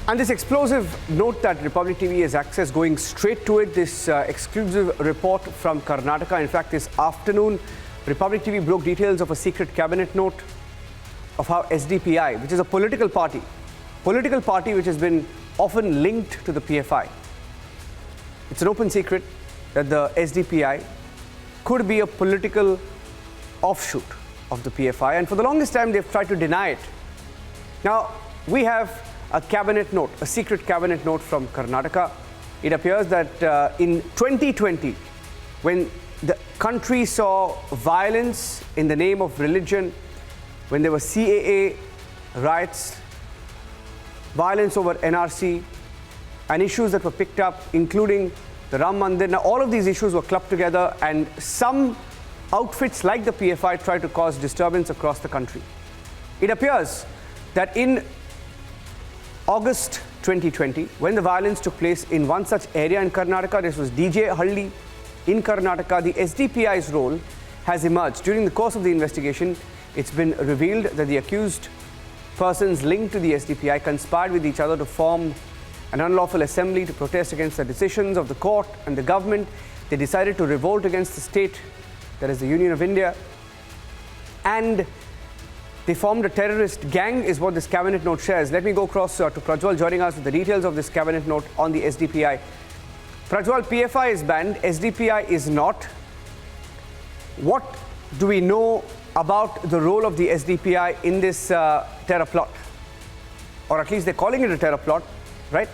And this explosive note that Republic TV has accessed, going straight to it, this exclusive report from Karnataka. In fact, this afternoon, Republic TV broke details of a secret cabinet note of how SDPI, which is a political party which has been often linked to the PFI. It's an open secret that the SDPI could be a political offshoot of the PFI, and for the longest time they've tried to deny it. Now, we have a cabinet note, a secret cabinet note from Karnataka. It appears that in 2020, when the country saw violence in the name of religion, when there were CAA riots, violence over NRC, and issues that were picked up, including the Ram Mandir. Now, all of these issues were clubbed together, and some outfits like the PFI tried to cause disturbance across the country. It appears that in August 2020, when the violence took place in one such area in Karnataka, this was DJ Halli in Karnataka, the SDPI's role has emerged. During the course of the investigation, it's been revealed that the accused persons linked to the SDPI conspired with each other to form an unlawful assembly to protest against the decisions of the court and the government. They decided to revolt against the state, that is the Union of India, and they formed a terrorist gang, is what this cabinet note shares. Let me go across to Prajwal, joining us with the details of this cabinet note on the SDPI. Prajwal, PFI is banned, SDPI is not. What do we know about the role of the SDPI in this terror plot? Or at least they're calling it a terror plot, right?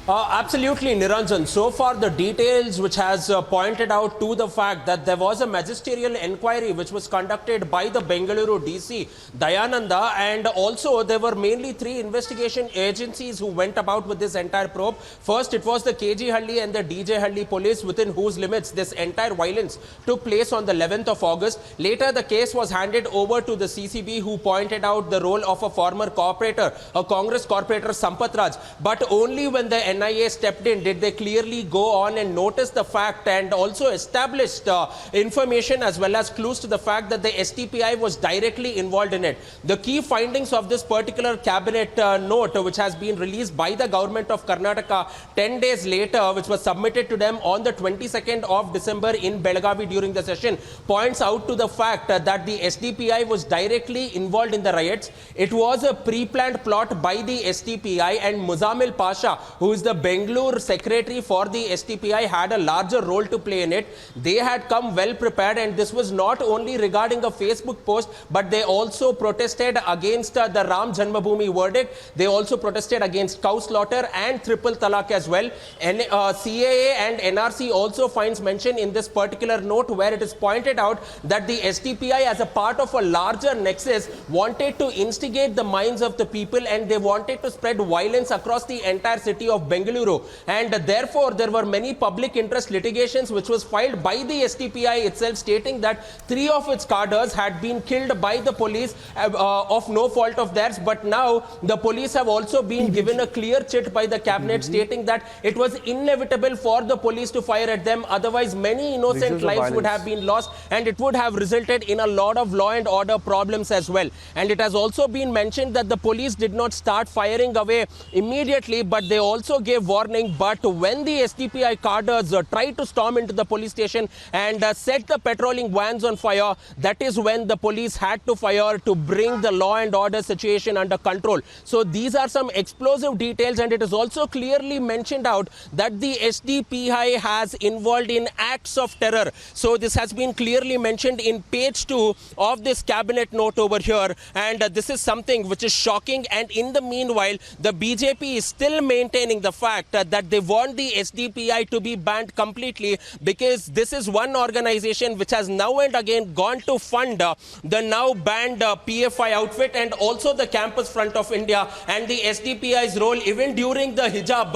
Absolutely, Niranjan. So far, the details which has pointed out to the fact that there was a magisterial inquiry which was conducted by the Bengaluru DC, Dayananda, and also there were mainly 3 investigation agencies who went about with this entire probe. First, it was the KG Halli and the DJ Halli police, within whose limits this entire violence took place on the 11th of August. Later, the case was handed over to the CCB, who pointed out the role of a former corporator, a Congress corporator, Sampath Raj. But only when the NIA stepped in did they clearly go on and notice the fact and also established information as well as clues to the fact that the SDPI was directly involved in it. The key findings of this particular cabinet note, which has been released by the government of Karnataka 10 days later, which was submitted to them on the 22nd of December in Belagavi during the session, points out to the fact that the SDPI was directly involved in the riots. It was a pre-planned plot by the SDPI, and Muzammil Pasha, who is the Bengaluru secretary for the SDPI, had a larger role to play in it. They had come well prepared, and this was not only regarding a Facebook post, but they also protested against the Ram Janmabhoomi verdict. They also protested against cow slaughter and triple talaq as well. And CAA and NRC also finds mention in this particular note, where it is pointed out that the SDPI, as a part of a larger nexus, wanted to instigate the minds of the people, and they wanted to spread violence across the entire city of Bengaluru, and therefore there were many public interest litigations which was filed by the SDPI itself, stating that 3 of its cadres had been killed by the police of no fault of theirs. But now the police have also been given a clear chit by the cabinet, stating that it was inevitable for the police to fire at them, otherwise many innocent lives would have been lost, and it would have resulted in a lot of law and order problems as well. And it has also been mentioned that the police did not start firing away immediately, but they also gave warning. But when the SDPI cadres tried to storm into the police station and set the patrolling vans on fire, that is when the police had to fire to bring the law and order situation under control. So these are some explosive details, and it is also clearly mentioned out that the SDPI has involved in acts of terror. So this has been clearly mentioned in page 2 of this cabinet note over here, and this is something which is shocking. And in the meanwhile, the BJP is still maintaining the fact that they want the SDPI to be banned completely, because this is one organization which has now and again gone to fund the now banned PFI outfit and also the Campus Front of India, and the SDPI's role even during the hijab,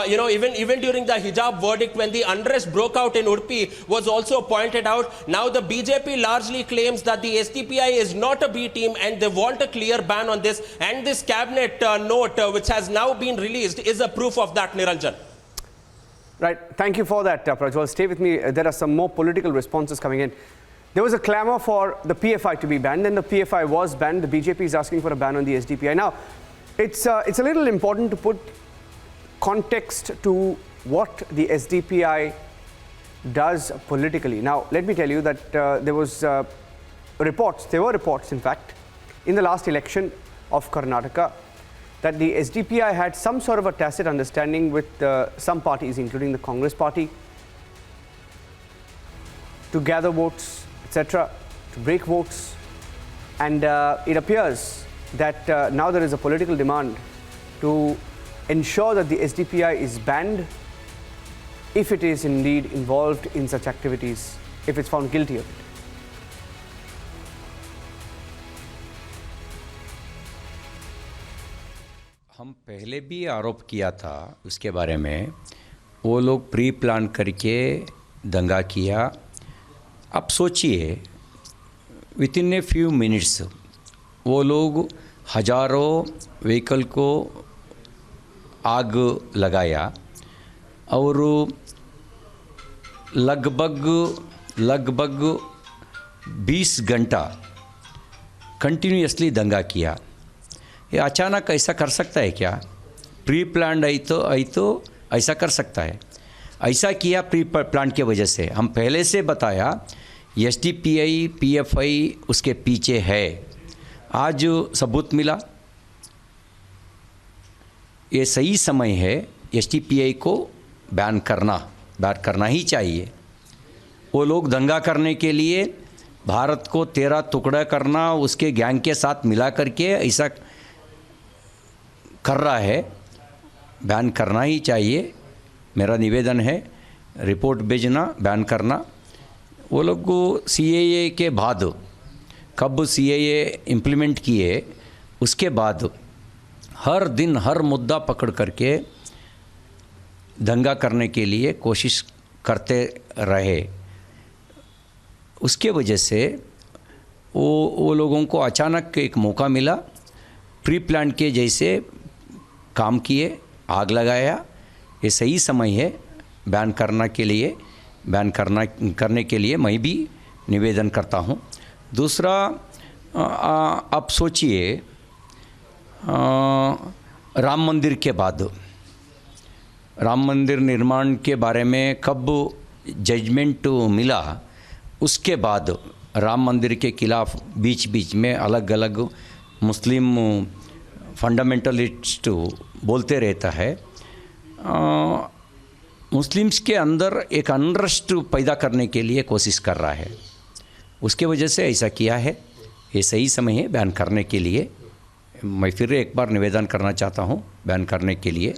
even during the hijab verdict, when the unrest broke out in Udupi, was also pointed out. Now the BJP largely claims that the SDPI is not a B team, and they want a clear ban on this, and this cabinet note which has now been released is a proof of that, Niranjan. Right. Thank you for that, Prajwal. Stay with me. There are some more political responses coming in. there was a clamor for the PFI to be banned, and the PFI was banned. The BJP is asking for a ban on the SDPI. Now, it's a little important to put context to what the SDPI does politically. Now, let me tell you that there were reports, in fact, in the last election of Karnataka, that the SDPI had some sort of a tacit understanding with some parties, including the Congress party, to gather votes, etc., to break votes. And it appears that now there is a political demand to ensure that the SDPI is banned if it is indeed involved in such activities, if it's found guilty of it. हम पहले भी आरोप किया था उसके बारे में, वो लोग प्री प्लान करके दंगा किया। अब सोचिए, with in a few minutes वो लोग हजारों व्हीकल को आग लगाया और लगभग 20 घंटा कंटिन्यूसली दंगा किया। ये अचानक ऐसा कर सकता है क्या? प्री प्लान्ड आई तो ऐसा कर सकता है। ऐसा किया प्री प्लान की वजह से। हम पहले से बताया SDPI PFI उसके पीछे है। आज सबूत मिला। ये सही समय है SDPI को बैन करना ही चाहिए। वो लोग दंगा करने के लिए भारत को 13 टुकड़ा करना, उसके गैंग के साथ मिला करके ऐसा कर रहा है। बैन करना ही चाहिए। मेरा निवेदन है, रिपोर्ट भेजना, बैन करना। वो लोग को CAA के बाद, कब CAA इम्प्लीमेंट किए उसके बाद हर दिन हर मुद्दा पकड़ करके दंगा करने के लिए कोशिश करते रहे। उसके वजह से वो लोगों को अचानक एक मौका मिला, प्री प्लान के जैसे काम किए, आग लगाया। ये सही समय है बैन करने के लिए मैं भी निवेदन करता हूँ। दूसरा, आप सोचिए, राम मंदिर के बाद, राम मंदिर निर्माण के बारे में कब जजमेंट मिला, उसके बाद राम मंदिर के खिलाफ बीच में अलग अलग मुस्लिम फंडामेंटलिस्ट बोलते रहता है। मुस्लिम्स के अंदर एक अनरेस्ट पैदा करने के लिए कोशिश कर रहा है। उसके वजह से ऐसा किया है। ये सही समय है बैन करने के लिए। मैं फिर एक बार निवेदन करना चाहता हूँ बैन करने के लिए।